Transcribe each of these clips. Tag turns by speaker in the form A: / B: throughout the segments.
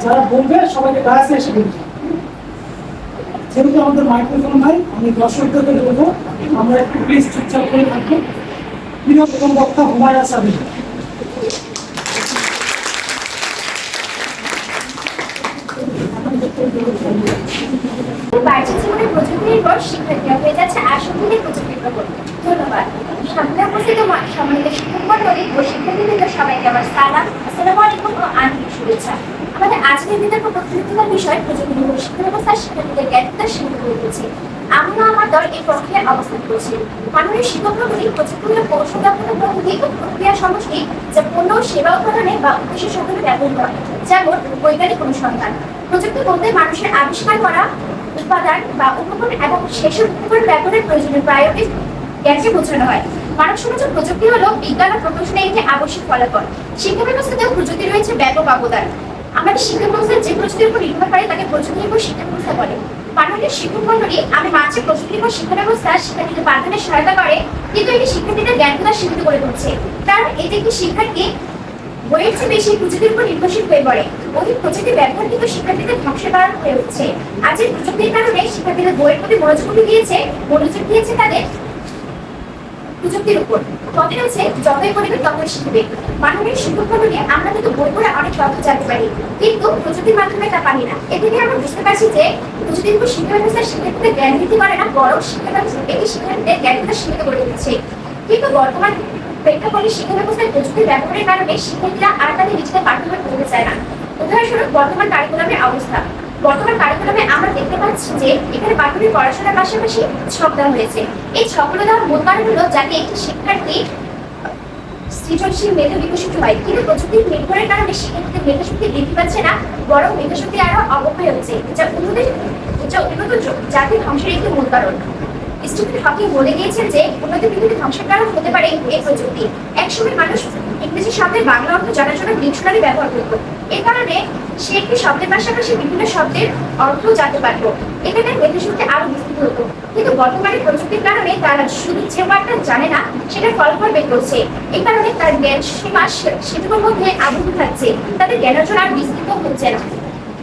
A: যারা বলবে সবাইকে ডায়াসে এসে বলবে। যেহেতু আমাদের মাইক্রোফোন নাই, আমি দর্শকদেরকে বলবো আমরা একটু প্লিজ চুপচাপ করে থাকবো। প্রিয় প্রথম বক্তা হুমায়রা সাবির।
B: বাড়ির জীবনে প্রযুক্তি নির্ভর শিক্ষার্থীরা হয়ে যাচ্ছে আসলে প্রযুক্তি নির্ভর। ধন্যবাদ। সামনে উপস্থিত সম্মানিত শিক্ষক মণ্ডলী ও শিক্ষার্থীবৃন্দ, সবাইকে আমার সালাম, আসসালামু আলাইকুম ও আন্তরিক শুভেচ্ছা। আমাদের আজকের বিতর্ক প্রতিযোগিতার বিষয় প্রযুক্তি নির্ভর শিক্ষা ব্যবস্থার শিক্ষার্থীদের জ্ঞানতা সীমিত করে দিয়েছে। আমি আমার দল এই প্রক্রিয়ায় অবস্থান করছি। মাননীয় শিক্ষক মণ্ডলী প্রযুক্তি কৌশলগত পদ্ধতি ও প্রক্রিয়া সমষ্টি যা পণ্য সেবা উৎপাদনে বা উদ্দেশ্য সাধনে ব্যবহৃত হয়, যেমন বৈজ্ঞানিক অনুসন্ধান। প্রযুক্তি বলতে মানুষের আবিষ্কার করা উপাদান বা উপকরণ এবং সেসব উপকরণ ব্যবহারের প্রয়োজনীয় প্রায়োগিক জ্ঞানকে বোঝানো হয়। মানব সমাজের প্রযুক্তি হলো বিজ্ঞান ও প্রকৌশলের একটি আবশ্যিক ফলাফল। শিক্ষা ব্যবস্থাতেও প্রযুক্তি রয়েছে ব্যাপক অবদান। আমাদের শিক্ষা ব্যবস্থা যে প্রযুক্তির উপর নির্ভর করে তাকে প্রযুক্তি নির্ভর শিক্ষা ব্যবস্থা বলে। মাননীয় শিক্ষক মণ্ডলী, আমি মানছি প্রযুক্তি নির্ভর শিক্ষা ব্যবস্থা শিক্ষার্থীদের পাঠদানে সহায়তা করে, কিন্তু এটি শিক্ষার্থীদের জ্ঞানতা সীমিত করে তুলছে। কারণ এটি একটি শিক্ষার্থী বইয়ের চেয়ে বেশি প্রযুক্তির উপর নির্ভরশীল হয়ে পড়ে। অধিক প্রযুক্তি ব্যবহার কিন্তু শিক্ষার্থীদের ধ্বংসের কারণ হয়ে উঠছে। আজকের প্রযুক্তির কারণে শিক্ষার্থীদের বইয়ের প্রতি মনোযোগ দিয়েছে তাদের প্রযুক্তির উপর। কথা হচ্ছে যতই পড়বে ততই শিখবে। মাননীয় শিক্ষক মণ্ডলী, আমরা কিন্তু বই পড়ে অনেক তথ্য জানতে পারি, কিন্তু প্রযুক্তির মাধ্যমে তা পারি না। এ থেকে আমরা বুঝতে পারছি যে প্রযুক্তির উপর শিক্ষা ব্যবস্থা শিক্ষার্থীদের জ্ঞান বৃদ্ধি করে না, বরং শিক্ষা ব্যবস্থা এটি শিক্ষার্থীদের জ্ঞানতা সীমিত করে দিচ্ছে। কিন্তু বর্তমান প্রেক্ষাপটে শিক্ষা ব্যবস্থায় প্রযুক্তির ব্যবহারের কারণে শিক্ষার্থীরা আর তাদের নিজেদের পাঠ্যক্রম পড়তে চায় না। উদাহরণস্বরূপ বর্তমান কারিকুলামের অবস্থা। বর্তমান কারিকুলামে আমরা দেখতে পাচ্ছি যে এখানে পাঠ্যক্রমিক পড়াশোনার পাশাপাশি ছক দেওয়া হয়েছে। এই ছকগুলো দেওয়ার মূল কারণ হলো যাতে একটি শিক্ষার্থী সৃজনশীল মেধা বিকশিত হয়। কিন্তু প্রযুক্তির নির্ভরের কারণে শিক্ষার্থীদের মেধাশক্তি বৃদ্ধি পাচ্ছে না, বরং মেধাশক্তি আরো অবক্ষয় হচ্ছে, যা উন্নত জাতির ধ্বংসের একটি মূল কারণ। স্টিফেন হকিং বলে গিয়েছেন যে উন্নত পৃথিবীর ধ্বংসের কারণ হতে পারে এই প্রযুক্তি। একসময় মানুষ ইংরেজি শব্দের বাংলা অর্থ জানার জন্য ডিকশনারি ব্যবহার করত। এ কারণে সে একটি শব্দের পাশাপাশি বিভিন্ন শব্দের অর্থ জানতে পারত। এখানে মেধাশক্তি আরো বিস্তৃত হতো। কিন্তু বর্তমানে প্রযুক্তির কারণে তারা শুধু যে ওয়ার্ডটা জানে না সেটা ফলাফল বের করছে। এই কারণে তার জ্ঞান সীমা সেটুকুর মধ্যে আবদ্ধ থাকছে, তাদের জ্ঞান অর্জন আর বিস্তৃত হচ্ছে না।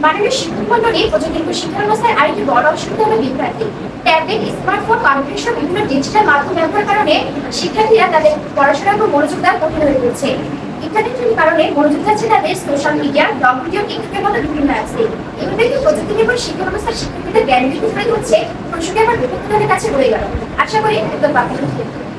B: মাননীয় শিক্ষক মণ্ডলী, প্রযুক্তি শিক্ষা ব্যবস্থায় আরেকটি বড় অসুবিধা হলো বিভ্রান্তি। ট্যাবলেট, স্মার্টফোন, কম্পিউটার সহ বিভিন্ন ডিজিটাল মাধ্যম ব্যবহারের কারণে শিক্ষার্থীরা তাদের পড়াশোনার উপর মনোযোগ দেওয়া কঠিন হয়ে পড়ছে। ইন্টারনেটের কারণে মনোযোগ যাচ্ছে তাদের সোশ্যাল মিডিয়া, ব্লগ ভিডিও, টিকটকের মতো বিভিন্ন অ্যাপসে। এভাবে প্রযুক্তি নির্ভর শিক্ষা ব্যবস্থার শিক্ষার্থীদের জ্ঞান বৃদ্ধি করে তুলছে, প্রশ্নটি আমার বিপক্ষদের কাছে রয়ে গেল। আশা করি উত্তর পাবেন।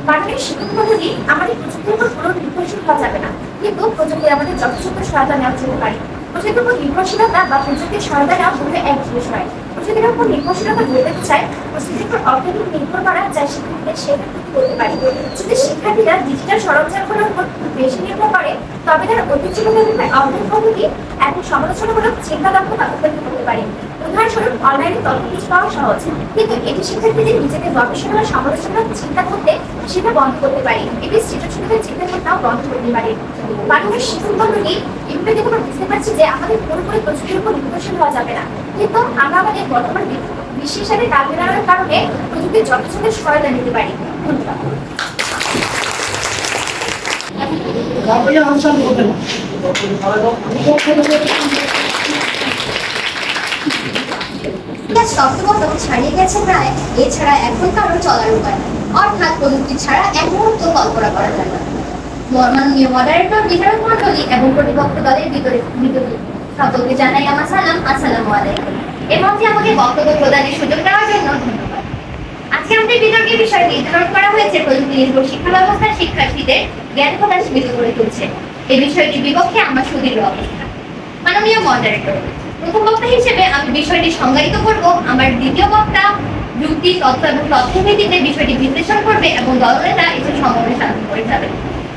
B: মাননীয় শিক্ষক মণ্ডলী, আমাদের প্রযুক্তির উপর পুরো নির্ভরশীল হওয়া যাবে না, কিন্তু প্রযুক্তি আমাদের যথাযথ সহায়তা নেওয়ার জন্য পারে। প্রযুক্তির উপর নির্ভরশীলতা বা প্রযুক্তির সহায়তা নেওয়া দুটো এক জিনিস নয়। প্রযুক্তির উপর নির্ভরশীলতা বলতে চায় প্রযুক্তির উপর অত্যধিক নির্ভর করা, যা শিক্ষার্থীদের সেবা করতে পারে। যদি শিক্ষার্থীরা ডিজিটাল সরঞ্জামগুলোর উপর বেশি নির্ভর করে, তবে তারা ঐতিহ্যগত অধ্যয়ন পদ্ধতি এবং সমালোচনামূলক চিন্তা দক্ষতা উপলব্ধি করতে পারে। উদাহরণস্বরূপ, অনলাইনে তথ্য খুঁজে পাওয়া সহজ, কিন্তু এটি শিক্ষার্থীদের নিজেদের গবেষণা বা সমালোচনামূলক চিন্তা করতে সেটা বন্ধ করতে পারে। এটি সৃজনশীলতার চিন্তা করতেও বন্ধ করতে পারে। মাননীয় শিক্ষক মণ্ডলী, এগুলো দেখে আমরা বুঝতে পারছি যে আমাদের পুরোপুরি প্রযুক্তির উপর নির্ভরশীল হওয়া যাবে না, কিন্তু আমরা আমাদের বর্তমান বিশ্বের সাথে তাল মেলানোর কারণে প্রযুক্তির যথাযথ সহায়তা নিতে পারি। ধন্যবাদ।
C: তত্ত্বগত ছাড়িয়ে গেছে প্রায়, এছাড়া এখন কারো চলার উপায় নেই, অর্থাৎ প্রযুক্তি ছাড়া এক মুহূর্ত কল্পনা করা যায় না। মাননীয় মডারেটর, বিচারক মণ্ডলী এবং প্রতিপক্ষ দলের বিতর্কিত সকলকে জানাই আমার সালাম, আসসালামু আলাইকুম। এর মধ্যে আমাকে বক্তব্য প্রদানের সুযোগ দেওয়ার জন্য ধন্যবাদ। আজকে আমাদের বিতর্কের বিষয় নির্ধারণ করা হয়েছে প্রযুক্তি নির্ভর শিক্ষা ব্যবস্থার শিক্ষার্থীদের জ্ঞান প্রদান সীমিত করে তুলছে। এই বিষয়টির বিপক্ষে আমার সুদৃঢ় অবস্থান। মাননীয় মডারেটর, প্রথম বক্তা হিসেবে আমি বিষয়টি সংজ্ঞায়িত করব। আমার দ্বিতীয় বক্তা যুক্তি, তথ্য এবং তথ্যভিত্তিতে বিষয়টি বিশ্লেষণ করবে এবং দলনেতা এসে সংগ্রামে সাহায্য করে যাবে।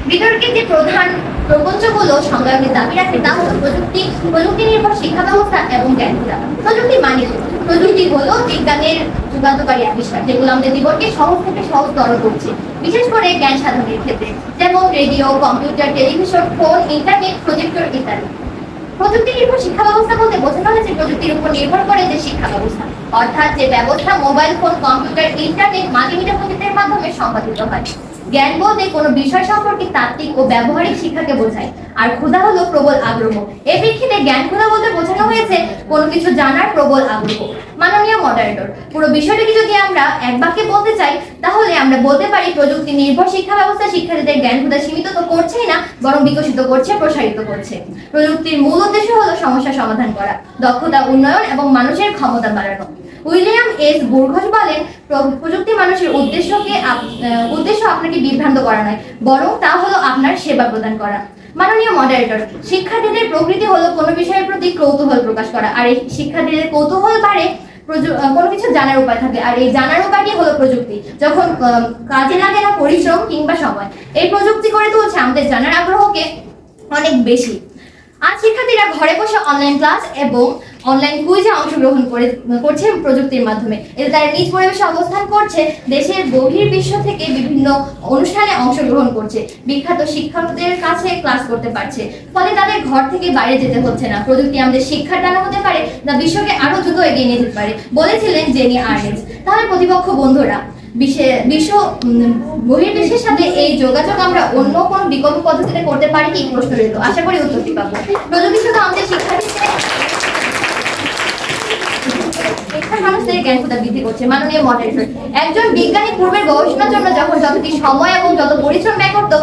C: বিতর্কে যে প্রধান প্রবঞ্চগুলো সংগ্রামের দাবি রাখে তা হলো প্রযুক্তি নির্ভর শিক্ষা ব্যবস্থা এবং জ্ঞান প্রদান। প্রযুক্তি মানে প্রযুক্তি হলো বিজ্ঞানের যুগান্তকারী আবিষ্কার, যেগুলো আমাদের জীবনকে সহজ থেকে সহজতর করছে, বিশেষ করে জ্ঞান সাধনের ক্ষেত্রে, যেমন radio, computer, television, phone, internet, projector ইত্যাদি। প্রযুক্তি নির্ভর শিক্ষা ব্যবস্থা বলতে বোঝানো হয়েছে প্রযুক্তির উপর নির্ভর করে যে শিক্ষা ব্যবস্থা, অর্থাৎ যে ব্যবস্থা mobile phone, computer, internet, multimedia প্রযুক্তির মাধ্যমে সম্পাদিত হয়। জ্ঞান বলতে কোনো বিষয় সম্পর্কে তাত্ত্বিক ও ব্যবহারিক শিক্ষাকে বোঝায়, আর ক্ষুধা হলো প্রবল আগ্রহ। এই প্রেক্ষিতে জ্ঞান ক্ষুধা বলতে বোঝানো হয়েছে কোনো কিছু জানার প্রবল আগ্রহ। মাননীয় মডারেটর, পুরো বিষয়টাকে যদি আমরা এক বাক্যে বলতে চাই তাহলে আমরা বলতে পারি প্রযুক্তি নির্ভর শিক্ষা ব্যবস্থা শিক্ষার্থীদের জ্ঞান ক্ষুধা সীমিত তো করছেই না, বরং বিকশিত করছে, প্রসারিত করছে। প্রযুক্তির মূল উদ্দেশ্য হলো সমস্যা সমাধান করা, দক্ষতা উন্নয়ন এবং মানুষের ক্ষমতা বাড়ানো। উইলিয়াম এস বুরঘস বলেন, প্রযুক্তি মানুষের উদ্দেশ্য আপনাকে বিভ্রান্ত করা নয়, বরং তা হলো আপনার সেবা প্রদান করা। মাননীয় মডারেটর, শিক্ষার্থীদের প্রকৃতি হলো কোনো বিষয়ের প্রতি কৌতূহল প্রকাশ করা, আর এই শিক্ষার্থীদের কৌতূহল বাড়ে কোনো কিছু জানার উপায় থাকে, আর এই জানার উপায়টি হলো প্রযুক্তি। যখন কাজে লাগে না পরিশ্রম কিংবা সময়, এই প্রযুক্তি করে তুলছে আমাদের জানার আগ্রহকে অনেক বেশি। আজ শিক্ষার্থীরা ঘরে বসে অনলাইন ক্লাস এবং অনলাইন কুইজে অংশগ্রহণ করছে প্রযুক্তির মাধ্যমে। এতে তারা নিজ পরিবেশে অবস্থান করছে, দেশের বহির্বিশ্ব থেকে বিভিন্ন অনুষ্ঠানে অংশগ্রহণ করছে, বিখ্যাত শিক্ষকদের কাছে ক্লাস করতে পারছে, ফলে তাদের ঘর থেকে বাইরে যেতে হচ্ছে না। প্রযুক্তি আমাদের শিক্ষার ডানা হতে পারে, যা বিশ্বকে আরো দ্রুত এগিয়ে নিয়ে যেতে পারে, বলেছিলেন জেনি আর্নেস্ট। তাহলে প্রতিপক্ষ বন্ধুরা, বিশ্ব বহির্বিশ্বের সাথে এই যোগাযোগ আমরা অন্য কোন বিকল্প পদ্ধতিতে করতে পারি কি? প্রশ্ন রইল, আশা করি উত্তরটি পাবো। প্রযুক্তি শুধু আমাদের শিক্ষার্থীদের মানুষদের জ্ঞান ক্ষমতা বৃদ্ধি করছে। মাননীয় মডারেটর, একজন বিজ্ঞানী পূর্বের গবেষণার জন্য যখন যতটি সময় এবং যত পরিশ্রম ব্যয় করত,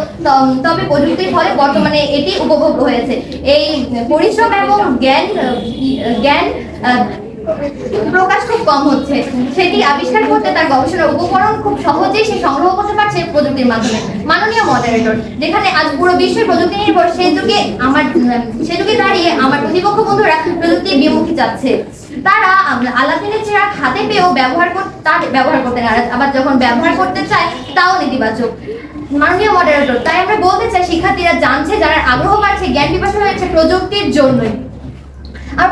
C: তবে প্রযুক্তির ফলে বর্তমানে এটি উপভোগ্য হয়েছে। এই পরিশ্রম এবং জ্ঞান প্রকাশ খুব কম হচ্ছে। সেটি আবিষ্কার করতে তার গবেষণার উপকরণ খুব সহজেই সে সংগ্রহ করতে পারছে প্রযুক্তির মাধ্যমে। মাননীয় মডারেটর, যেখানে আজ পুরো বিশ্বের প্রযুক্তি নির্ভর, সে যুগে দাঁড়িয়ে আমার প্রতিপক্ষ বন্ধুরা প্রযুক্তির বিমুখী যাচ্ছে। তারা আলাদিনের চেরাগ হাতে পেয়েও ব্যবহার করতে নারাজ, আবার যখন ব্যবহার করতে চায় তাও নেতিবাচক। মাননীয় মডারেটর, তাই আমরা বলতে চাই শিক্ষার্থীরা জানছে, যারা আগ্রহ বাড়ছে, জ্ঞান পিপাসা হয়েছে প্রযুক্তির জন্যই। আর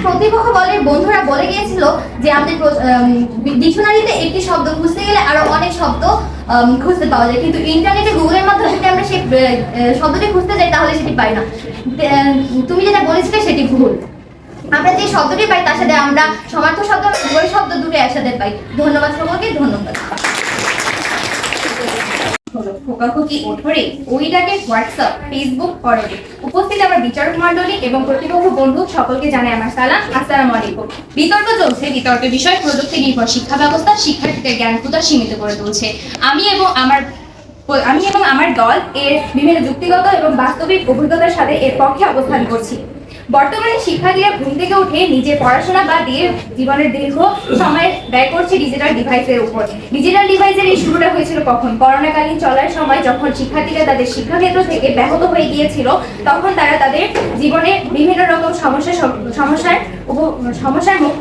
C: প্রতিপক্ষ বন্ধুরা বলে গিয়েছিল যে আমাদের ডিকশনারিতে একটি শব্দ খুঁজতে গেলে আরো অনেক শব্দ খুঁজতে পাওয়া যায়, কিন্তু ইন্টারনেটে গুগলের মাধ্যমে যদি আমরা সেই শব্দটি খুঁজতে যাই তাহলে সেটি পাই না। তুমি যেটা বলেছিলে সেটি ভুল। আমরা যে শব্দটি পাই তার সাথে আমরা সমার্থক শব্দ, বিপরীত শব্দ দুটো একসাথে পাই। ধন্যবাদ সকলকে, ধন্যবাদ।
B: খোকাখুকি ওঠরে ওইটাকে হোয়াটসঅ্যাপ, ফেসবুক পররে উপস্থিত আমার বিচারক মণ্ডলী এবং প্রতিপক্ষ বন্ধু সকলকে জানাই আমার সালাম, আসসালামু আলাইকুম। বিতর্ক চলছে, বিতর্কের বিষয় প্রযুক্তি নির্ভর শিক্ষা ব্যবস্থা শিক্ষার্থীদের জ্ঞান ক্ষুধা সীমিত করে তুলছে। আমি এবং আমার দল এর বিভিন্ন যুক্তিগত এবং বাস্তবিক অভিজ্ঞতার সাথে এর পক্ষে অবস্থান করছি। বর্তমানে শিক্ষার্থীরা ঘুম থেকে উঠে নিজের পড়াশোনা বা দিয়ে জীবনের দীর্ঘ সময় ব্যয় করছে ডিজিটাল ডিভাইসের উপর। ডিজিটাল ডিভাইসের এই শুরুটা হয়েছিল কখন? করোনাকালীন চলার সময়, যখন শিক্ষার্থীরা তাদের শিক্ষাক্ষেত্র থেকে ব্যাহত হয়ে গিয়েছিল, তখন তারা তাদের জীবনে বিভিন্ন রকম সমস্যার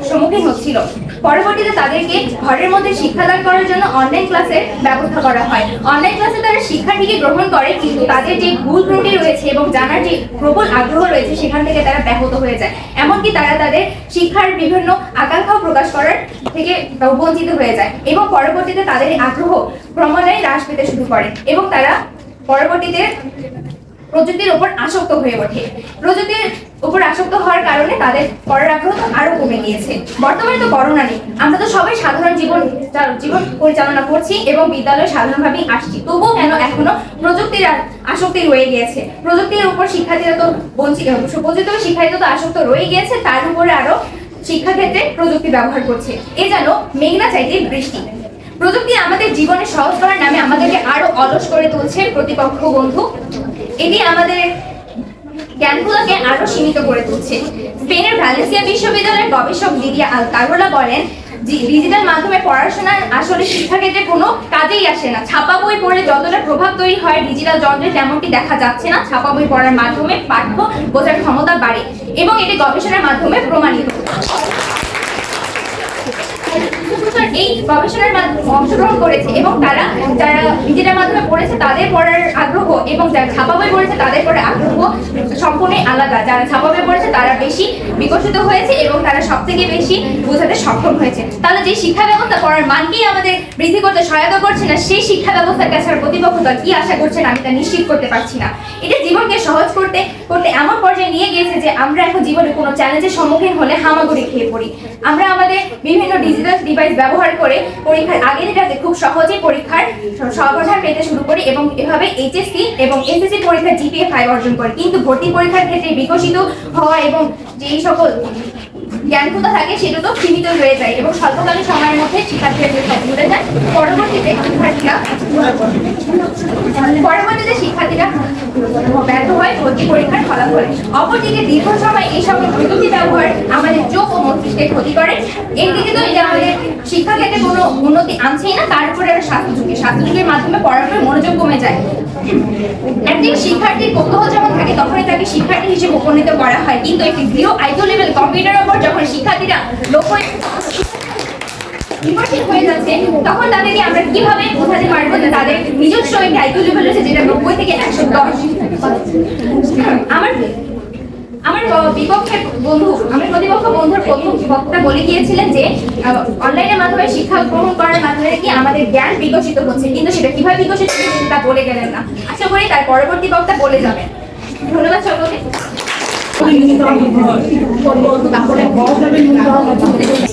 B: সম্মুখীন হচ্ছিল। পরবর্তীতে তাদেরকে ঘরের মধ্যে শিক্ষাদান করার জন্য অনলাইন ক্লাসের ব্যবস্থা করা হয়। অনলাইন ক্লাসে তারা শিক্ষাটিকে গ্রহণ করে, কিন্তু তাদের যে ভুল ত্রুটি রয়েছে এবং জানার যে প্রবল আগ্রহ রয়েছে সেখান থেকে তারা ব্যাহত হয়ে যায়। এমনকি তারা তাদের শিক্ষার বিভিন্ন আকাঙ্ক্ষাও প্রকাশ করার থেকে বঞ্চিত হয়ে যায় এবং পরবর্তীতে তাদের আগ্রহ ক্রমান্বয়ে হ্রাস পেতে শুরু করে এবং তারা পরবর্তীতে প্রযুক্তির উপর আসক্ত হয়ে ওঠে। প্রযুক্তির উপর আসক্ত হওয়ার কারণে তাদের পড়ার আগ্রহ আরো কমে গিয়েছে। বর্তমানে তো করোনা নেই, আমরা তো সবাই সাধারণ জীবন পরিচালনা করছি এবং বিদ্যালয়ে সাধারণভাবেই আসছি, তবুও কেন এখনো প্রযুক্তির আসক্তি রয়ে গিয়েছে? প্রযুক্তির উপর শিক্ষার্থীরা তো শিক্ষার্থীরা তো আসক্ত রয়ে গিয়েছে, তার উপরে আরো শিক্ষাক্ষেত্রে প্রযুক্তি ব্যবহার করছে। এ যেন মেঘনা চাইতে বৃষ্টি। প্রযুক্তি আমাদের জীবনে সহজ করার নামে আমাদেরকে আরো অলস করে তুলছে প্রতিপক্ষ বন্ধু। এটি আমাদের জ্ঞানগুলোকে আরো সীমিত করে তুলছে। স্পেনের ভ্যালেন্সিয়া বিশ্ববিদ্যালয়ের গবেষক লিডিয়া আলকারোলা বলেন, ডিজিটাল মাধ্যমে পড়াশোনার আসলে শিক্ষাক্ষেত্রে কোনো কাজেই আসে না। ছাপা বই পড়ে যতটা প্রভাব তৈরি হয় ডিজিটাল যন্ত্রে তেমনটি দেখা যাচ্ছে না। ছাপা বই পড়ার মাধ্যমে পাঠ্য বোঝার ক্ষমতা বাড়ে এবং এটি গবেষণার মাধ্যমে প্রমাণিত। এই গবেষণার মাধ্যমে অংশগ্রহণ করেছে এবং তারা যারা ডিজিটাল মাধ্যমে পড়েছে তাদের পড়ার আগ্রহ এবং যারা ছাপা বই পড়েছে তাদের পড়ার আগ্রহ সম্পূর্ণই আলাদা। যারা ছাপা বই পড়েছে তারা বেশি বিকশিত হয়েছে এবং তারা সব থেকে বেশি বোঝাতে সক্ষম হয়েছে। তাহলে যে শিক্ষা ব্যবস্থা পড়ার মানকেই আমাদের বৃদ্ধি করতে সহায়তা করছে না, সেই শিক্ষা ব্যবস্থার কাছে আর প্রতিপক্ষ দল কি আশা করছেন আমি তা নিশ্চিত করতে পারছি না। এটা জীবনকে সহজ করতে এমন পর্যায়ে নিয়ে গিয়েছে যে আমরা এখন জীবনে কোনো চ্যালেঞ্জের সম্মুখীন হলে হামাগুড়ি খেয়ে পড়ি। আমরা আমাদের বিভিন্ন ডিজিটাল ডিভাইস ব্যবহার করে পরীক্ষার আগের রাতে খুব সহজে পরীক্ষার সমাধান পেতে শুরু করি এবং এভাবে এইচএসসি এবং এসএসসি পরীক্ষার জিপিএ 5 অর্জন করি। কিন্তু ভর্তি পরীক্ষার ক্ষেত্রে বিকশিত হওয়া এবং যেই সকল জ্ঞানকতা থাকে সেটা তো সীমিত হয়ে যায় এবং স্বল্পকালীন সময়ের মধ্যে শিক্ষার্থীরা সব ভুলে যায়। পরবর্তীতে শিক্ষার্থীরা ব্যর্থ হয় ভর্তি পরীক্ষার ফলাফলে। অপরদিকে দীর্ঘ সময় এই সকল প্রযুক্তি ব্যবহার আমাদের চোখ ও মস্তিষ্কে ক্ষতি করে। একদিকে তো এটা আমাদের শিক্ষাক্ষেত্রে কোনো উন্নতি আনছেই না, তার উপরে একটা স্বাস্থ্যযুগের মাধ্যমে পড়াশোনার মনোযোগ কমে যায়। একদিন শিক্ষার্থীর কৌতূহল যখন থাকে তখনই তাকে শিক্ষার্থী হিসেবে উপনীত করা হয়, কিন্তু একটি জিরো আইকিউ লেভেল কম্পিউটারের উপর যখন শিক্ষার্থীরা লক্ষ্য নির্ভরশীল হয়ে যাচ্ছে তখন তাদেরকে আমরা কিভাবে বোঝাতে পারবো যে তাদের নিজস্ব একটি আইকিউ লেভেল রয়েছে যেটা 90 থেকে 110। আমার প্রতিপক্ষ বন্ধুর প্রথম বক্তা বলে গিয়েছিলেন যে অনলাইনের মাধ্যমে শিক্ষা গ্রহণ করার মাধ্যমে কি আমাদের জ্ঞান বিকশিত হচ্ছে, কিন্তু সেটা কিভাবে বিকশিত হচ্ছে তা বলে গেলেন না। আশা করি তার পরবর্তী বক্তা বলে যাবেন। ধন্যবাদ সকলকে।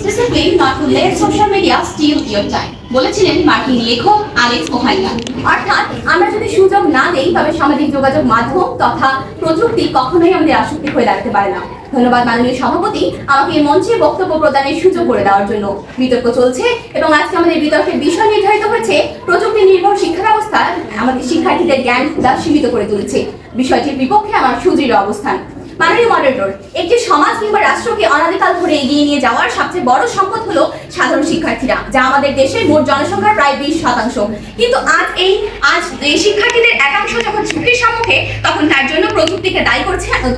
D: Specifically not to let social media steal your time, বলেছিলেন মার্কিন লেখক অ্যালেক্স ওহাইলা। অর্থাৎ আমরা যদি সুযোগ না দেই তবে সামাজিক যোগাযোগ মাধ্যম তথা প্রযুক্তি কখনোই আমাদের আসক্তি হয়ে দাঁড়াতে পারে না। ধন্যবাদ মাননীয় সভাপতি আমাকে এই মঞ্চে বক্তব্য প্রদানের সুযোগ করে দেওয়ার জন্য। বিতর্ক চলছে এবং আজকে আমাদের বিতর্কের বিষয় নির্ধারিত হয়েছে প্রযুক্তি নির্ভর শিক্ষা ব্যবস্থা আমাদের শিক্ষার্থীদের জ্ঞান সীমিত করে তুলেছে। বিষয়টির বিপক্ষে আমার সুদৃঢ় অবস্থান। মাননীয় মডারেটর, একটি সমাজ কিংবা রাষ্ট্রকে অনাদিকাল ধরে এগিয়ে নিয়ে যাওয়ার সবচেয়ে বড় সম্পদ হলো সাধারণ শিক্ষার্থীরা, যা আমাদের দেশের মোট জনসংখ্যার প্রায় 20%। কিন্তু আজ এই শিক্ষার্থীদের একাংশ যখন ঝুঁকির সম্মুখে তখন তার জন্য প্রযুক্তিকে দায়ী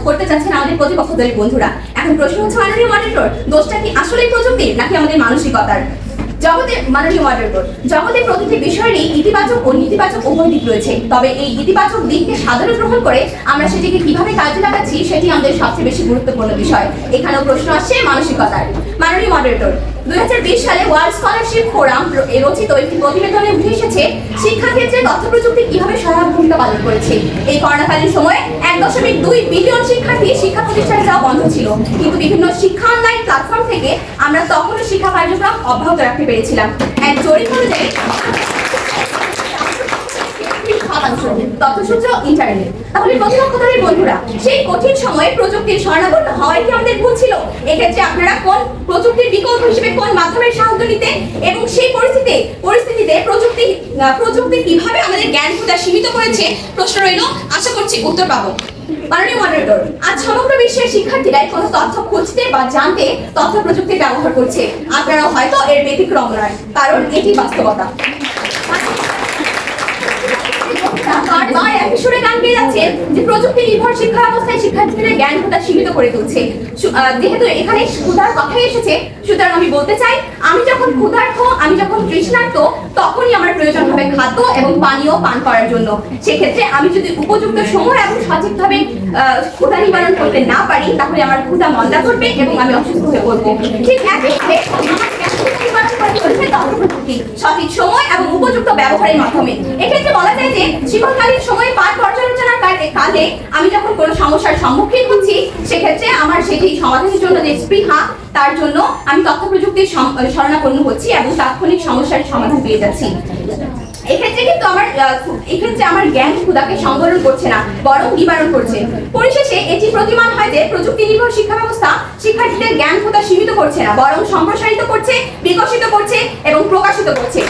D: করতে চাচ্ছেন আমাদের প্রতিপক্ষ দলের বন্ধুরা। এখন প্রশ্ন হচ্ছে মাননীয় মডারেটর, দোষটা কি আসলে প্রযুক্তির নাকি আমাদের মানসিকতার? মাননীয় মডারেটর, জগতে প্রতিটি বিষয়েরই ইতিবাচক ও নেতিবাচক উভয় দিক রয়েছে, তবে এই ইতিবাচক দিককে সাধারণ গ্রহণ করে আমরা সেটিকে কিভাবে কাজে লাগাচ্ছি সেটি আমাদের সবচেয়ে বেশি গুরুত্বপূর্ণ বিষয়। এখানেও প্রশ্ন আসছে মানসিকতার। মাননীয় মডারেটর, 2020 সালে ওয়ার্ল্ড স্কলারশিপ ফোরাম রচিত একটি প্রতিবেদনে উঠে এসেছে শিক্ষাক্ষেত্রে তথ্য প্রযুক্তি কিভাবে সহায়ক ভূমিকা পালন করেছে। এই করোনাকালীন সময়ে 1.2 বিলিয়ন শিক্ষার্থী শিক্ষা প্রতিষ্ঠানে যাওয়া বন্ধ ছিল, কিন্তু বিভিন্ন শিক্ষা অনলাইন প্ল্যাটফর্ম থেকে আমরা তখনও শিক্ষা কার্যক্রম অব্যাহত রাখতে পেরেছিলাম। এক জরিপ অনুযায়ী তথ্যসূত্র ইন্টারনেট। তাহলে প্রতিপক্ষ দলের বন্ধুরা, সেই কঠিন সময়ে প্রযুক্তির শরণাপন্ন হওয়াই কি আমাদের ভুল ছিল? এক্ষেত্রে আপনারা কোন প্রযুক্তির বিকল্প হিসেবে কোন মাধ্যমের সাহায্য নিতেন এবং সেই পরিস্থিতিতে প্রযুক্তি কিভাবে আমাদের জ্ঞান ক্ষুধা সীমিত করেছে? প্রশ্ন রইল, আশা করছি উত্তর পাবো। মাননীয় মডারেটর, আজ সমগ্র বিশ্বের শিক্ষার্থীরাই কোনো তথ্য খুঁজতে বা জানতে তথ্য প্রযুক্তি ব্যবহার করছে। আপনারাও হয়তো এর ব্যতিক্রম নয়, কারণ এটি বাস্তবতা। বারবার একই সুরে গান গেয়ে যাচ্ছেন যে প্রযুক্তি নির্ভর শিক্ষা ব্যবস্থায় শিক্ষার্থীদের জ্ঞান ক্ষুধা সীমিত করে তুলছে। যেহেতু এখানে ক্ষুধার কথাই এসেছে, সুতরাং আমি বলতে চাই, আমি যখন ক্ষুধার্ত, আমি যখন তৃষ্ণার্ত, তখনই আমার প্রয়োজন হবে খাদ্য এবং পানীয় পান করার জন্য। সেক্ষেত্রে আমি যদি উপযুক্ত সময় এবং সঠিকভাবে ক্ষুধা নিবারণ করতে না পারি, তাহলে আমার ক্ষুধা মন্দা করবে এবং আমি অসুস্থ হয়ে পড়বো। ঠিক একইভাবে সঠিক সময় এবং উপযুক্ত ব্যবহারের মাধ্যমে। এক্ষেত্রে বলা যায় যে জীবনকালীন সময় পাঠ পর্যালোচনার কালে আমি যখন কোনো সমস্যার সম্মুখীন হচ্ছি, সেক্ষেত্রে আমার সেটি সমাধানের জন্য যে স্পৃহা, তার জন্য আমি তথ্য প্রযুক্তির শরণাপন্ন হচ্ছি এবং তাৎক্ষণিক সমস্যার সমাধান পেয়ে যাচ্ছি। এক্ষেত্রে কিন্তু আমার জ্ঞান ক্ষুধাকে সংবরণ করছে না, বরং নিবারণ করছে। পরিশেষে এটি প্রতিমান হয় যে প্রযুক্তি নির্ভর শিক্ষা ব্যবস্থা শিক্ষার্থীদের জ্ঞান ক্ষুধা সীমিত করছে না, বরং সম্প্রসারিত করছে, বিকশিত করছে এবং প্রকাশিত করছে।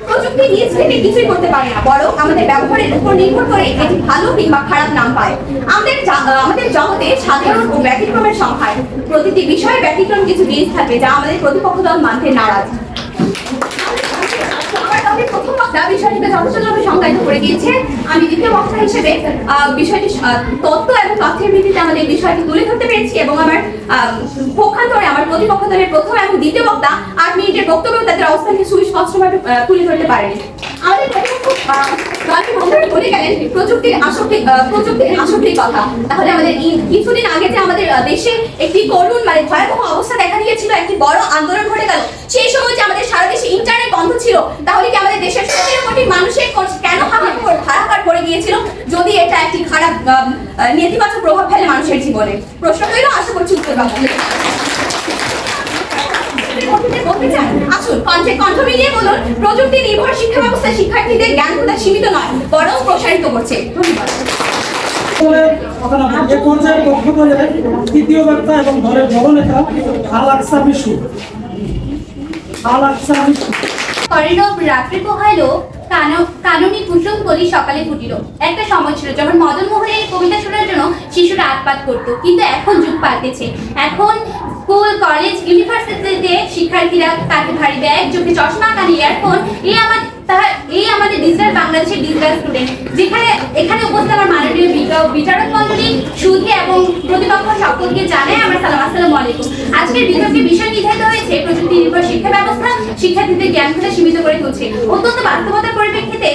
D: প্রযুক্তি নিজ থেকে কিছুই করতে পারে না, বরং আমাদের ব্যবহারের উপর নির্ভর করে এটি ভালো কিংবা খারাপ নাম পায়। আমাদের জগতে সাধারণ ও ব্যতিক্রমের সংখ্যায় প্রতিটি বিষয়ে ব্যতিক্রম কিছু জিনিস থাকে যা আমাদের প্রতিপক্ষ দল মানতে নারাজ। প্রথম বক্তা বিষয়টিকে যথেষ্টভাবে সংজ্ঞায়িত করে দিয়েছে। আমি দ্বিতীয় বক্তা হিসেবে বিষয়টি তথ্য এবং তথ্যের ভিত্তিতে আমাদের বিষয়টি তুলে ধরতে পেরেছি এবং আমার পক্ষান্তরে আমার প্রতিপক্ষ দলের প্রথম এবং দ্বিতীয় বক্তা 8 মিনিটের বক্তব্য তাদের অবস্থানকে সুস্পষ্টভাবে তুলে ধরতে পারেনি। আমাদের দলের বন্ধুরা বলে গেলেন প্রযুক্তির আসক্তির কথা। তাহলে আমাদের কিছুদিন আগে যে আমাদের দেশে একটি করুণ মানে ভয়াবহ অবস্থা দেখা দিয়েছিল, একটি বড় আন্দোলন ঘটে গেল, সেই সময় যে আমাদের সারা দেশে ইন্টারনেট বন্ধ ছিল, তাহলে কি আমাদের দেশের 17 কোটি মানুষের কেন হাহাকার পড়ে গিয়েছিল যদি এটা একটি খারাপ নেতিবাচক প্রভাব ফেলে মানুষের জীবনে? প্রশ্ন রইল, আশা করছি উত্তর পাবেন। বলতে চান, আসুন কণ্ঠ মিলিয়ে বলুন, প্রযুক্তি নির্ভর শিক্ষা ব্যবস্থা শিক্ষার্থীদের জ্ঞান প্রদান সীমিত নয়, বরং প্রসারিত করছে। ধন্যবাদ।
A: এ পর্যায়ে বক্তব্য দেন তৃতীয় বক্তা এবং দলের বড় নেতা আল আকসা মিশু।
B: করিডোর রাত্রি পোহাইল, কাননী কুসুম কলি সকালে ফুটিল। একটা সময় ছিল যখন মদন মোহনের কবিতা শোনার জন্য শিশুরা আটপাত করতো, কিন্তু এখন যুগ পাল্টেছে। এখন স্কুল, কলেজ, ইউনিভার্সিটিতে শিক্ষার্থীরা কাঁধে ভারী ব্যাগ, চোখে চশমা, কানে ইয়ারফোন, এই আমাদের ডিজিটাল বাংলাদেশের ডিজিটাল স্টুডেন্ট। এখানে উপস্থিত আমার মাননীয় বিচারক মণ্ডলী, সুধী এবং প্রতিপক্ষ সকলকে জানাই আমার সালাম, আসসালামু আলাইকুম। আজকের বিতর্কের বিষয় নির্ধারিত হয়েছে প্রযুক্তি নির্ভর শিক্ষা ব্যবস্থা শিক্ষার্থীদের জ্ঞান প্রদান সীমিত করে তুলছে। অত্যন্ত বাস্তবতার পরিপ্রেক্ষিতে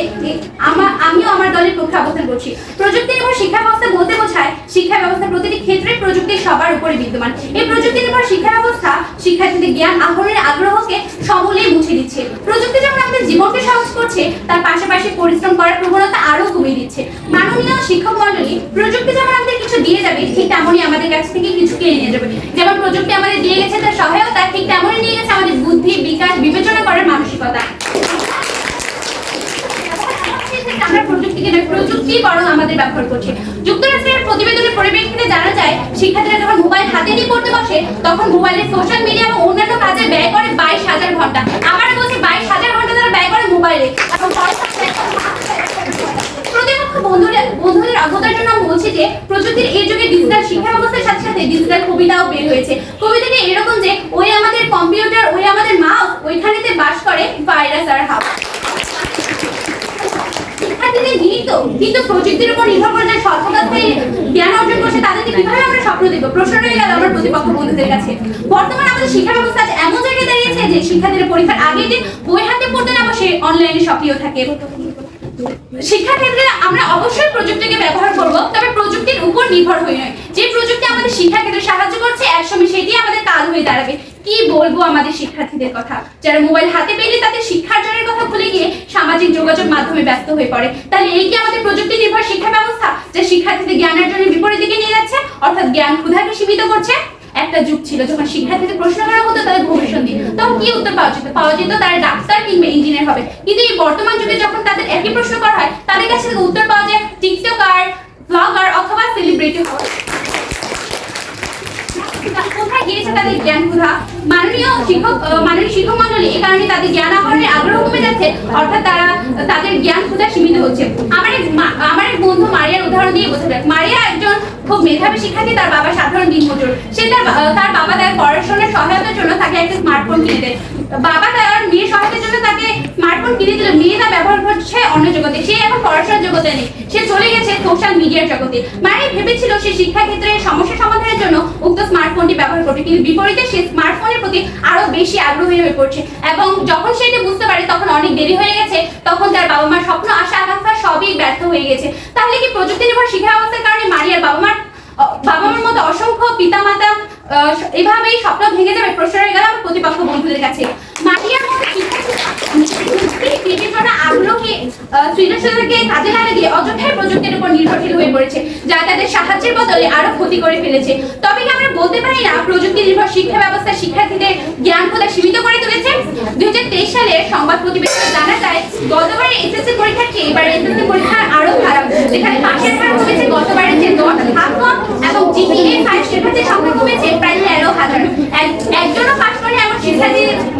B: আমিও আমার দলের পক্ষে অবস্থান করছি। প্রযুক্তি নির্ভর শিক্ষা ব্যবস্থা বলতে বোঝায় শিক্ষা ব্যবস্থা প্রতিটি ক্ষেত্রে প্রযুক্তি সবার উপরে বিদ্যমান। এই প্রযুক্তি নির্ভর শিক্ষা ব্যবস্থা শিক্ষার্থীদের জ্ঞান আহরণের আগ্রহকে সমূলেই মুছে দিচ্ছে। প্রযুক্তি যেমন আমাদের জীবনকে সহজ করছে, তার পাশাপাশি পরিশ্রম করার প্রবণতা আরো কমিয়ে দিচ্ছে। মাননীয় শিক্ষক মণ্ডলী, প্রযুক্তি যেমন আমাদের কিছু দিয়ে যাবে, ঠিক তেমনই আমাদের কাছ থেকে কিছু কেড়ে নিয়ে যাবে। যেমন প্রযুক্তি আমাদের দিয়ে গেছে তার সহায়তা, ঠিক তেমনই নিয়ে গেছে আমাদের বুদ্ধি, বিকাশ, বিবেচনা করার মানসিকতা। আমরা প্রযুক্তিকে নয়, প্রযুক্তি বরং আমাদের ব্যবহার করছে। যুক্তরাষ্ট্রের প্রতিবেদনের পরিপ্রেক্ষিতে জানা যায়, শিক্ষার্থীরা যখন মোবাইল হাতে নিয়ে পড়তে বসে, তখন মোবাইলে সোশ্যাল মিডিয়া এবং অন্যান্য কাজে ব্যয় করে 22,000 ঘন্টা। আমার বলছে 22,000 ঘন্টা তারা ব্যয় করে মোবাইলে। প্রতিপক্ষ বন্ধুদের অজ্ঞতার জন্য বলছি যে প্রযুক্তির এই যুগে ডিজিটাল শিক্ষা ব্যবস্থার সাথে সাথে ডিজিটাল কবিতাও বের হয়েছে। কবিতাটি এরকম যে, ওই আমাদের কম্পিউটার, ওই আমাদের মাউস, ওইখানেতে বাস করে ভাইরাস আর হাওয়া। শিক্ষার্থীদের নিহিত কিন্তু প্রযুক্তির উপর নির্ভর করে যে স্বল্পতায় জ্ঞান অর্জন করছে, তাদেরকে কিভাবে আমরা স্বপ্ন দেবো? প্রশ্ন রয়ে গেল আমার প্রতিপক্ষ বন্ধুদের কাছে। বর্তমানে আমাদের শিক্ষা ব্যবস্থা এমন জায়গায় দাঁড়িয়েছে যে শিক্ষার্থীদের পরীক্ষার আগে যে বই হাতে পড়তে না বসে অনলাইনে সক্রিয় থাকে। শিক্ষাক্ষেত্রে আমরা অবশ্যই প্রযুক্তিকে ব্যবহার করব, তবে প্রযুক্তির উপর নির্ভর হয়ে নয়। যে প্রযুক্তি আমাদের শিক্ষাক্ষেত্রে সাহায্য করছে, একসময় সেটি আমাদের কাল হয়ে দাঁড়াবে। কি বলবো আমাদের শিক্ষার্থীদের কথা, যারা মোবাইল হাতে পেলে তাদের শিক্ষার্জনের কথা ভুলে গিয়ে সামাজিক যোগাযোগ মাধ্যমে ব্যস্ত হয়ে পড়ে। তাহলে এই কি আমাদের প্রযুক্তি নির্ভর শিক্ষা ব্যবস্থা, যা শিক্ষার্থীদের জ্ঞান অর্জনের বিপরীত দিকে নিয়ে যাচ্ছে, অর্থাৎ জ্ঞান ক্ষুধাকে সীমিত করছে? একটা যুগ ছিল যখন শিক্ষার্থীদের প্রশ্ন করা হতো তাদের ভবিষ্যৎ নিয়ে, তখন কি উত্তর পাওয়া যেত তারা ডাক্তার কিংবা ইঞ্জিনিয়ার হবে। কিন্তু এই বর্তমান যুগে যখন তাদের একই প্রশ্ন করা হয়, তাদের কাছে থেকে উত্তর পাওয়া যায় টিকটকার, ব্লগার অথবা সেলিব্রিটি হওয়া। কোথায় গিয়েছে তাদের জ্ঞান ক্ষুধা? মাননীয় শিক্ষক মণ্ডলী, এই কারণে তাদের জ্ঞান আহরণের আগ্রহ কমে যাচ্ছে, অর্থাৎ তাদের জ্ঞান ক্ষুধা সীমিত হচ্ছে। আমার এক বন্ধু মারিয়ার উদাহরণ দিয়ে বোঝা যায়। মারিয়া একজন খুব মেধাবী শিক্ষার্থী, তার বাবা সাধারণ দিনমজুর। সে তার বাবা তার পড়াশোনার সহায়তার জন্য তাকে একটা স্মার্টফোন কিনে দেয়। বাবা তার মেয়ের সহায়তার জন্য তাকে স্মার্টফোন কিনে দিল, মেয়ে তা ব্যবহার করছে অন্য জগতে। সে এখন পড়াশোনার জগতে নেই, সে চলে গেছে সোশ্যাল মিডিয়ার জগতে। মারিয়া ভেবেছিল সে শিক্ষাক্ষেত্রে সমস্যা সমাধানের জন্য উক্ত স্মার্টফোনটি ব্যবহার করবে, কিন্তু বিপরীতে সে স্মার্টফোনের প্রতি আরো বেশি আগ্রহী হয়ে পড়ছে। এবং যখন সে এটি বুঝতে পারে তখন অনেক দেরি হয়ে গেছে, তখন তার বাবা মার স্বপ্ন, আশা, আকাঙ্ক্ষা সবই ব্যর্থ হয়ে গেছে। তাহলে কি প্রযুক্তি নির্ভর শিক্ষা ব্যবস্থার কারণে মারিয়ার বাবা মার মতো অসংখ্য পিতামাতা এভাবেই স্বপ্ন ভেঙে যাবে? প্রশ্ন রয়ে গেল আমার প্রতিপক্ষ বন্ধুদের কাছে। মারিয়ার মতো শিক্ষার্থীরা আগ্রহী সৃজনশীলতাকে কাজে না লাগিয়ে অযথাই প্রযুক্তির উপর নির্ভরশীল হয়ে পড়েছে, যা তাদের সাহায্যের বদলে আরো ক্ষতি করে ফেলেছে। তবে কি আমরা বলতে পারি না প্রযুক্তি নির্ভর শিক্ষা ব্যবস্থা শিক্ষার্থীদের জ্ঞান ক্ষুধা সীমিত করে তুলেছে? 2023 সালের সংবাদ প্রতিবেদনে জানা যায়, গতবারের এসএসসি পরীক্ষার চেয়ে এবার এসএসসি পরীক্ষা আরো খারাপ, যেখানে পাশের হার কমেছে গতবারের চেয়ে 10 ভাগ কম এবং জিপিএ 5 শিক্ষার্থীর সংখ্যা কমেছে প্রায় 13,000। একজনও পাশ করে এমন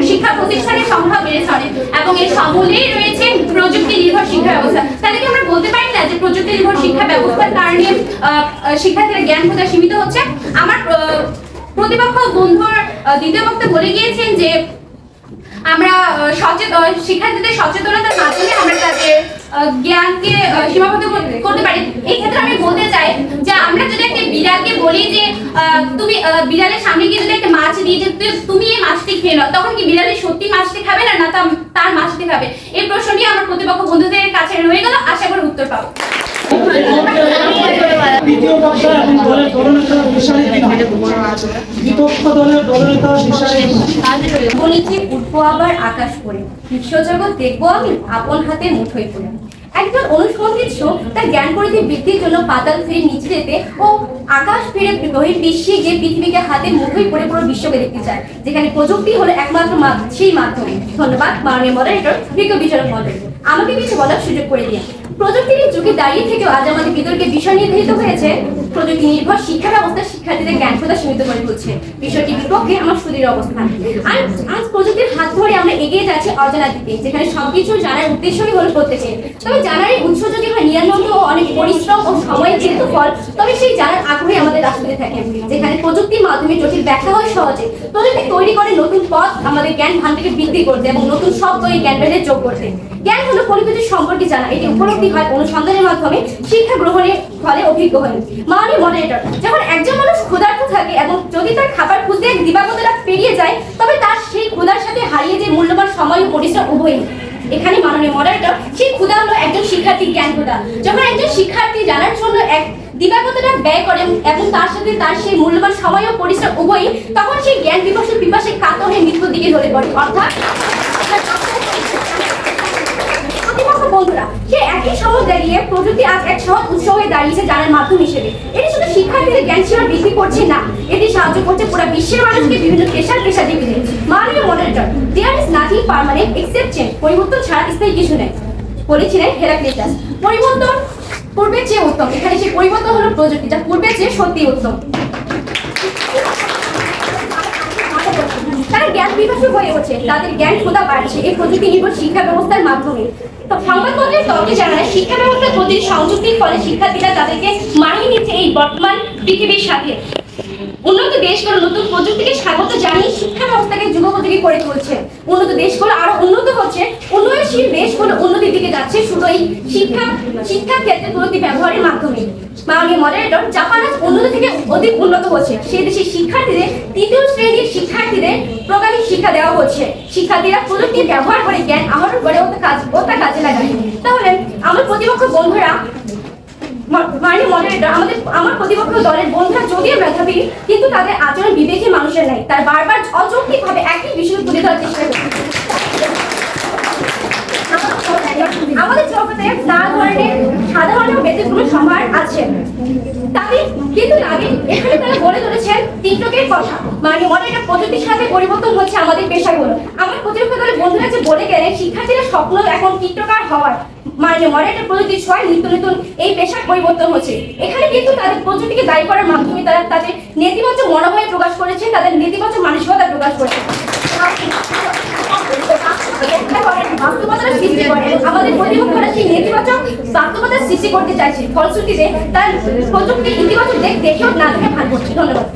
B: শিক্ষা প্রতিষ্ঠানের সংখ্যা বেড়েছে অনেক, এবং এর সমূলেই রয়েছে প্রযুক্তি নির্ভর শিক্ষা ব্যবস্থা। তাহলে কি আমরা বলতে পারি না যে প্রযুক্তি নির্ভর শিক্ষা ব্যবস্থার কারণে শিক্ষার্থীরা জ্ঞান ক্ষুধা সীমিত হচ্ছে? আমার প্রতিপক্ষ বন্ধুর দ্বিতীয় বক্তব্যে বলে গিয়েছেন যে আমরা শিক্ষার্থীদের সচেতনতার মাধ্যমে আমরা তাদের জ্ঞানকে সীমাবদ্ধ করতে পারি। এই ক্ষেত্রে আমি বলতে চাই যে আমরা যদি একটা বিড়ালকে বলি যে
D: তুমি বিড়ালের সামনে গিয়ে যদি একটা মাছ দিয়ে যে তুমি এই মাছটি খেয়ে নাও, তখন কি বিড়ালের সত্যি মাছটি খাবে না তার মাছটি খাবে? এই প্রশ্নটি আমার প্রতিপক্ষ বন্ধুদের কাছে রয়ে গেল, আশা করি উত্তর পাবো।
A: দ্বিতীয় পক্ষে এবং দলের দলনেতা বিষয়ে বিপক্ষ দলের দলনেতা বিষয়ে
C: বলেছি উঠবো আবার আকাশ করে, বিশ্বজগৎ দেখবো আমি আপন হাতে মুঠোয় করে। একজন অনুসন্ধিত শোক তার জ্ঞান পরিধি বৃদ্ধির জন্য পাতাল ফিরে নিচে যেতে ও আকাশ ফিরে বহির্বিশ্বে গিয়ে পৃথিবীকে হাতে মুঠোয় করে পুরো বিশ্বকে দেখতে চায়, যেখানে প্রযুক্তি হলো একমাত্র সেই মাধ্যমে। ধন্যবাদ মাননীয় মডারেটর, বিজ্ঞ বিচারক মডারেটর, আমাকে কিছু বলার সুযোগ করে দিয়ে। প্রযুক্তির যুগে দাঁড়িয়ে থেকেও আজ আমাদের বিতর্কের বিষয় নির্ধারিত হয়েছে প্রযুক্তি নির্ভর শিক্ষা ব্যবস্থা শিক্ষার্থীদের জ্ঞান প্রদান সীমিত করে তুলছে। বিষয়টির বিপক্ষে আমার সুদৃঢ় অবস্থান। আজ প্রযুক্তির হাত ধরে আমরা এগিয়ে যাচ্ছি অজানার দিকে, যেখানে সবকিছু জানার উদ্দেশ্যই হলো প্রত্যেকের। তবে জানার এই উৎস যদি হয় নিরানন্দ ও অনেক পরিশ্রম ও সময়ের যেহেতু ফল, তবে সেই জানার আগ্রহে আমাদের রাষ্ট্রে থাকে, যেখানে প্রযুক্তির মাধ্যমে জটিল ব্যাখ্যা হয় সহজে। প্রযুক্তি তৈরি করে নতুন পথ আমাদের জ্ঞান ভান্ডারকে বৃদ্ধি করতে এবং নতুন শব্দ এই জ্ঞান ভেদে যোগ করতে। জ্ঞান হলো পরিবেশের সম্পর্কে জানা, এটি উপলব্ধি হয় অনুসন্ধানের মাধ্যমে, শিক্ষা গ্রহণের ফলে অভিজ্ঞ হয়। মাননীয় মডারেটর, যখন একজন মানুষ ক্ষুধার্ত থাকে এবং যদি তার খাবার খুঁজতে এক দিবাগত রাত পেরিয়ে যায়, তবে তার সেই ক্ষুধার সাথে হারিয়ে যে মূল্যবান সময় ও পরিশ্রম উভয়ই। এখানে মাননীয় মডারেটর, সেই ক্ষুধা হলো একজন শিক্ষার্থীর জ্ঞান ক্ষুধা। যখন একজন শিক্ষার্থী জানার জন্য এক দিবাগত রাত ব্যয় করেন এবং তার সাথে তার সেই মূল্যবান সময় ও পরিশ্রম উভয়ই, তখন সেই জ্ঞান বিকশন পিপাসে কাতর হয়ে মৃত্যুর দিকে ঢলে পড়ে। অর্থাৎ বন্ধুরা, সে একই সময় দাঁড়িয়ে প্রযুক্তি আজ এক সহজ উৎস হয়ে দাঁড়িয়েছে জানার মাধ্যম হিসেবে। এটি শুধু শিক্ষার্থীদের জ্ঞান সীমা বৃদ্ধি করছে না, এটি সাহায্য করছে পুরো বিশ্বের মানুষকে বিভিন্ন পেশাজীবীদের। মাননীয় moderator, there is nothing permanent except change, পরিবর্তন ছাড়া স্থায়ী কিছু নেই বলেছিলেন হেরাক্লিটাস। পরিবর্তন পূর্বের চেয়ে উত্তম, এখানে সেই পরিবর্তন হলো প্রযুক্তি, যা পূর্বের চেয়ে সত্যি উত্তম। তারা জ্ঞান বিকশিত হয়ে উঠছে, তাদের জ্ঞান ক্ষুধা বাড়ছে এই প্রযুক্তি নির্ভর শিক্ষা ব্যবস্থার মাধ্যমে। তো সংবাদপত্রের তথ্যে জানায় শিক্ষা ব্যবস্থার প্রতি সংযুক্তির ফলে শিক্ষার্থীরা তাদেরকে মানিয়ে নিচ্ছে এই বর্তমান পৃথিবীর সাথে। উন্নত দেশগুলো নতুন প্রযুক্তিকে স্বাগত জানিয়ে শিক্ষা ব্যবস্থাকে যুগোপযোগী করে তুলছে। উন্নত দেশগুলো আরো উন্নত হচ্ছে, উন্নয়নশীল দেশগুলো উন্নতির দিকে যাচ্ছে শুধু এই শিক্ষা ক্ষেত্রে প্রযুক্তি ব্যবহারের মাধ্যমে। মাননীয় মডারেটর, জাপান আজ উন্নত থেকে অধিক উন্নত হচ্ছে। সেই দেশের শিক্ষার্থীদের তৃতীয় শ্রেণীর শিক্ষার্থীদের প্রোগ্রামিং শিক্ষা দেওয়া হচ্ছে। শিক্ষার্থীরা প্রযুক্তি ব্যবহার করে জ্ঞান আহরণ করে ওটা কাজে লাগায়। তাহলে আমার প্রতিপক্ষ বন্ধুরা, মাননীয় মডারেটর, আমার প্রতিপক্ষ দলের বন্ধুরা যদিও মেধাবী, কিন্তু তাদের আচরণ বিবেকী মানুষের নাই। তার বারবার অযৌক্তিকভাবে একই বিষয় তুলে ধরার চেষ্টা করছে। আমাদের জগতে নানা ধরনের সাধারণ ব্যক্তিগুলো সম্ভার আছে, কিন্তু এখানে তারা বলে ধরেছেন টিকটকের কথা। মানে অনেকটা প্রযুক্তির সাথে পরিবর্তন হচ্ছে আমাদের পেশাগুলো। আমার প্রতিপক্ষ দলের বন্ধুরা যে বলে গেলেন শিক্ষার্থীরা স্বপ্ন এখন টিকটকার হওয়ার, মানে মডারেটর প্রযুক্তির ছোঁয়ায় নিত্য নতুন এই পেশার পরিবর্তন হচ্ছে। এখানে কিন্তু তাদের প্রযুক্তিকে দায়ী করার মাধ্যমে তারা তাদের নেতিবাচক মনোভাব প্রকাশ করেছে, তাদের নেতিবাচক মানসিকতা প্রকাশ করেছে, বাস্তবতার সৃষ্টি করে। আমাদের প্রতিপক্ষরা সেই নেতিবাচক বাস্তবতার সৃষ্টি করতে চাইছে, ফলশ্রুতিতে তার প্রযুক্তি ইতিবাচক দেখেও না দেখে ভান করছে। ধন্যবাদ।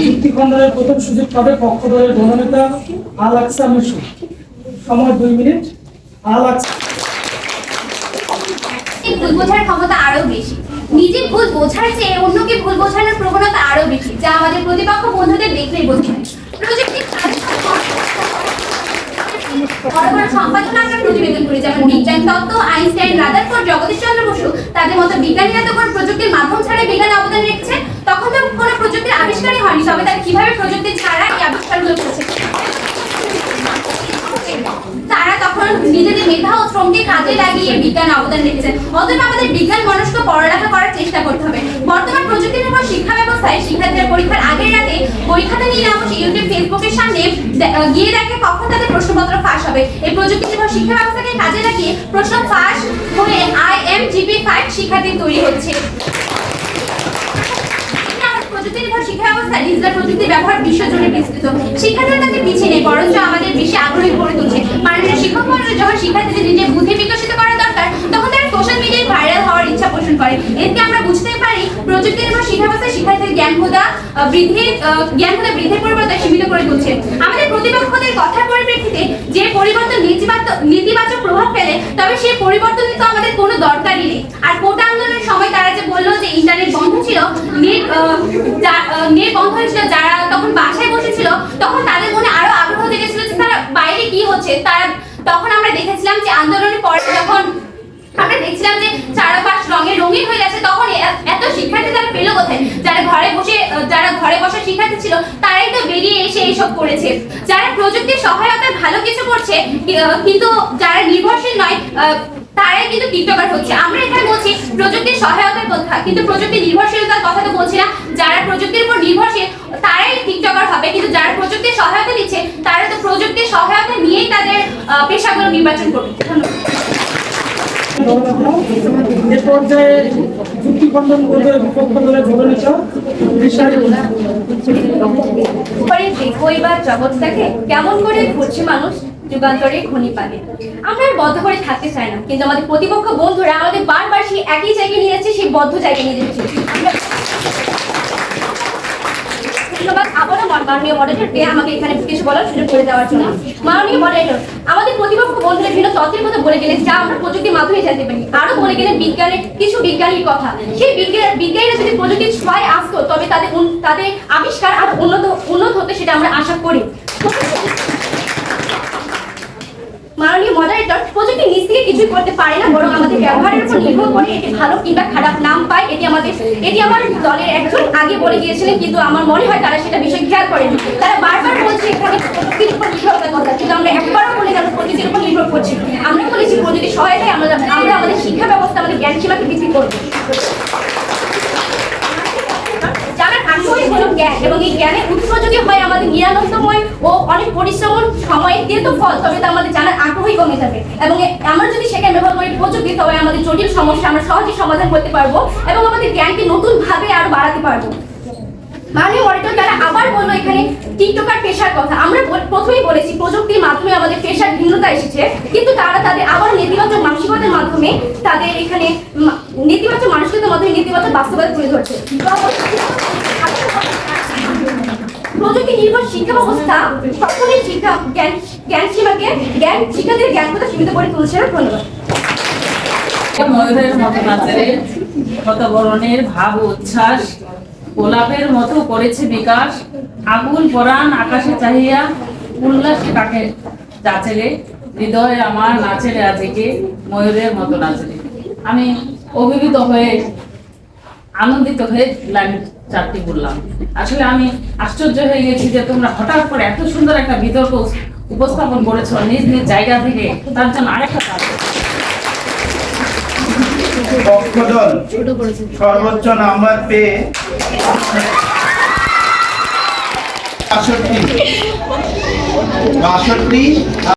A: যুক্তিখণ্ডনের প্রথম সুযোগ পাবে পক্ষ দলের দলনেতা আল আকসা মিশু। সময় 2 মিনিট। আল আকসা।
C: ভুল বোঝার ক্ষমতা আরো বেশি, নিজে ভুল বোঝার চেয়ে অন্যকে ভুল বোঝানোর প্রবণতা আরো বেশি, যা আমাদের প্রতিপক্ষ বন্ধুদের দেখলেই বোঝা যায়। প্রযুক্তির বড় বড় সম্পাদনা আমরা প্রতিবেদন করি, যেমন বিজ্ঞান তত্ত্ব, আইনস্টাইন, রাদারফোর্ড, জগদীশ চন্দ্র বসু, তাদের মতো বিজ্ঞানীরা যখন প্রযুক্তির মাধ্যম ছাড়াই বিজ্ঞানে অবদান রেখেছে, তখন তো কোনো প্রযুক্তির আবিষ্কারই হয়নি, তবে তারা কিভাবে প্রযুক্তি ছাড়া এই আবিষ্কারগুলো করেছে। তারা তখন নিজেদের মেধা ও শ্রমকে কাজে লাগিয়ে বিজ্ঞান অবদান রেখেছেন। অতএব আমাদের বিজ্ঞান মনস্ক পড়ালেখা করার চেষ্টা করতে হবে। বর্তমান প্রযুক্তি নির্ভর শিক্ষা ব্যবস্থায় শিক্ষার্থীরা পরীক্ষার আগের রাতে বই খাতা নিয়ে ইউটিউব, ফেসবুকের সামনে গিয়ে দেখে কখন তাদের প্রশ্নপত্র ফাঁস হবে। এই প্রযুক্তি নির্ভর শিক্ষা ব্যবস্থাকে কাজে লাগিয়ে প্রশ্ন ফাঁস হয়ে IMGP5 শিক্ষার্থী তৈরি হচ্ছে। প্রযুক্তি নির্ভর শিক্ষা ব্যবস্থা ডিজিটাল প্রযুক্তির ব্যবহার বিশ্বজুড়ে বিস্তৃত। শিক্ষার্থীরা তাকে পিছিয়ে নেই, বরঞ্চ আমাদের বেশি আগ্রহী করে তুলছে। মাননীয় শিক্ষক মণ্ডলী যখন শিক্ষার্থীদের নিজের বুদ্ধি বিকশিত করা দরকার, তখন তারা সোশ্যাল মিডিয়ায় ভাইরাল হওয়ার ইচ্ছা পোষণ করে। এতে আমরা বুঝতে পারি প্রযুক্তি নির্ভর শিক্ষা ব্যবস্থায় শিক্ষার্থীদের জ্ঞানবোধা বৃদ্ধির পরিবর্তে সীমিত করে তুলছে। আমাদের প্রতিপক্ষদের কথার পরিপ্রেক্ষিতে যে পরিবর্তন নেতিবাচক প্রভাব ফেলে, তবে সেই পরিবর্তন তো আমাদের কোনো দরকারই নেই। আর কোটা আন্দোলনের সময় তারা যে বললো যে
D: তখন আমরা দেখেছিলাম যে আন্দোলনের পর যখন আমরা দেখছিলাম যে চারপাশ রঙিন হয়ে গেছে, তখন এত শিক্ষার্থী তারা পেলো কোথায়? যারা ঘরে বসে শিক্ষার্থী ছিল তারাই তো বেরিয়ে এসে এইসব করেছে। যারা প্রযুক্তির সহায়তায় ভালো কিছু করছে কিন্তু যারা নির্ভরশীল নয় তারাই কিন্তু টিকটকার হচ্ছে। আমরা এখানে বলছি প্রযুক্তির সহায়তার কথা, কিন্তু প্রযুক্তি নির্ভরশীলতার কথা তো বলছি না। যারা প্রযুক্তির উপর নির্ভরশীল তারাই টিকটকার হবে, কিন্তু যারা প্রযুক্তির সহায়তা নিচ্ছে তারা তো প্রযুক্তির সহায়তা নিয়েই তাদের পেশাগুলো নির্বাচন করবে।
A: এ পর্যায়ে যুক্তি খণ্ডন করবে বিপক্ষ দলের ভোটনীতি
D: দেখবার জগৎটাকে কেমন করে ঘুরছে মানুষ যুগান্তরে খনি পাবে। আমরা আর বদ্ধ করে থাকতে চাই না, কিন্তু আমাদের প্রতিপক্ষ বন্ধুরা আমাদের বারবার সেই একই জায়গায় নিয়ে যাচ্ছে, সেই বদ্ধ জায়গায় নিয়ে যাচ্ছে। ধন্যবাদ আবারও মাননীয় মডারেটরকে আমাকে এখানে কিছু বলার সুযোগ করে দেওয়ার জন্য। মাননীয় মডারেটর, আমাদের প্রতিপক্ষ বন্ধুরা বিভিন্ন তথ্যের কথা বলে গেলেন যা আমরা প্রযুক্তির মাধ্যমে জানতে পারি। আরো বলে গেলেন কিছু বিজ্ঞানীর কথা। সেই বিজ্ঞানীরা যদি প্রযুক্তির ছোঁয়ায় আসতো তবে তাদের আবিষ্কার আরো উন্নত হতে, সেটা আমরা আশা করি। মাননীয় মডারেটর, প্রযুক্তি নিজ থেকে কিছুই করতে পারে না, বরং আমাদের ব্যবহারের উপর নির্ভর করে এটি ভালো কিংবা খারাপ নাম পায়। এটি আমার দলের একজন আগে বলে গিয়েছিলেন, কিন্তু আমার মনে হয় তারা সেটা বিষয় খেয়াল করেনি। তারা বারবার বলছে এখানে প্রযুক্তির উপর নির্ভরতার কথা, কিন্তু আমরা একবারও বলে কেন প্রযুক্তির উপর নির্ভর করছি। আমরা বলেছি প্রযুক্তির সহায়তায় আমরা আমাদের শিক্ষা ব্যবস্থা, আমাদের জ্ঞান সীমাকে বৃদ্ধি করব। যারা আগ্রহী হলো জ্ঞান এবং এই জ্ঞানের উৎস যদি হয় আমাদের নিরানন্দময় ও অনেক পরিশ্রম সময় দিয়ে তো ফল, তবে তো আমাদের জানার আগ্রহই কমে যাবে। এবং আমরা যদি সেখানে ব্যবহার করি প্রযুক্তি, তবে আমাদের জটিল সমস্যা আমরা সহজে সমাধান করতে পারবো এবং আমাদের জ্ঞানকে নতুন ভাবে আরো বাড়াতে পারবো। মাননীয় মডারেটর, তারা আবার বললো এখানে টিকটকার পেশার কথা। আমরা প্রথমেই বলেছি প্রযুক্তির মাধ্যমে আমাদের পেশার ভিন্নতা এসেছে, কিন্তু তারা তাদের আবার নেতিবাচক মানসিকতার মাধ্যমে তাদের এখানে নেতিবাচক মানসিকতার মাধ্যমে নেতিবাচক বাস্তবতা তুলে ধরছে। প্রযুক্তি নির্ভর শিক্ষা ব্যবস্থা সকলের শিক্ষার্থীদের জ্ঞান কথা সীমিত করে তুলছে। ধন্যবাদ।
E: ময়ূরের মতো নাচে কত বরণের ভাব উচ্ছ্বাস, গোলাপের মতো করেছে বিকাশ, আগুন পরাণ আকাশে চাহিয়া উল্লাসে কাকে যাচেরে, হৃদয় আমার নাচেরে আজকে ময়ূরের মতো নাচেরে। আমি অভিভূত হয়ে আনন্দিত হয়ে লাইন চারটি বললাম। আসলে আমি আশ্চর্য হয়ে গেছি যে তোমরা হঠাৎ করে এত সুন্দর একটা বিতর্ক উপস্থাপন করেছো নিজ নিজ জায়গা থেকে। তার জন্য আরেকটা কাজ,
F: পক্ষদল সর্বোচ্চ নাম্বার পেয়ে 62